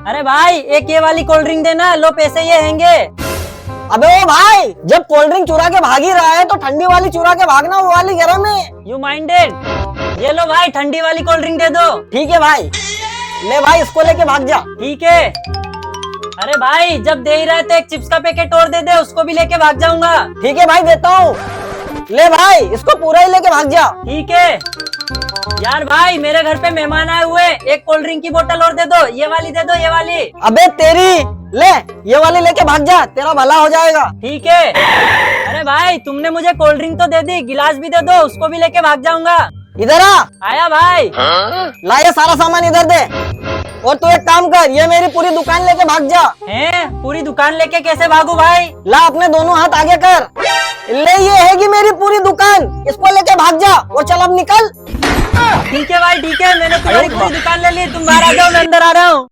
अरे भाई एक ये वाली कोल्ड ड्रिंक देना, लो पैसे ये हैंगे। अबे ओ भाई, जब कोल्ड ड्रिंक चुरा के भाग ही रहा है तो ठंडी वाली चुरा के भागना, वो वाली गर्म है। You minded. ये लो भाई ठंडी वाली कोल्ड ड्रिंक दे दो। ठीक है भाई, ले भाई इसको लेके भाग जा। ठीक है। अरे भाई जब दे ही रहे तो एक चिप्स का पैकेट और दे दे, उसको भी लेके भाग जाऊंगा। ठीक है भाई देता हूँ, ले भाई इसको पूरा ही लेके भाग जा। ठीक है। यार भाई मेरे घर पे मेहमान आए हुए, एक कोल्ड ड्रिंक की बोतल और दे दो, ये वाली दे दो, ये वाली। अबे तेरी, ले ये वाली लेके भाग जा, तेरा भला हो जाएगा। ठीक है। अरे भाई तुमने मुझे कोल्ड ड्रिंक तो दे दी, गिलास भी दे दो, उसको भी लेके भाग जाऊंगा। इधर आ। आया भाई। ला ये सारा सामान इधर दे, और तू एक काम कर, ये मेरी पूरी दुकान लेके भाग जा। हैं? पूरी दुकान लेके कैसे भागू भाई? ला अपने दोनों हाथ आगे कर, ले ये है कि मेरी पूरी दुकान, इसको लेके भाग जा और चल अब निकल। ठीक है भाई ठीक है, मैंने तुम्हारी पूरी दुकान ले ली, तुम बाहर आ जाओ, मैं अंदर आ रहा हूँ।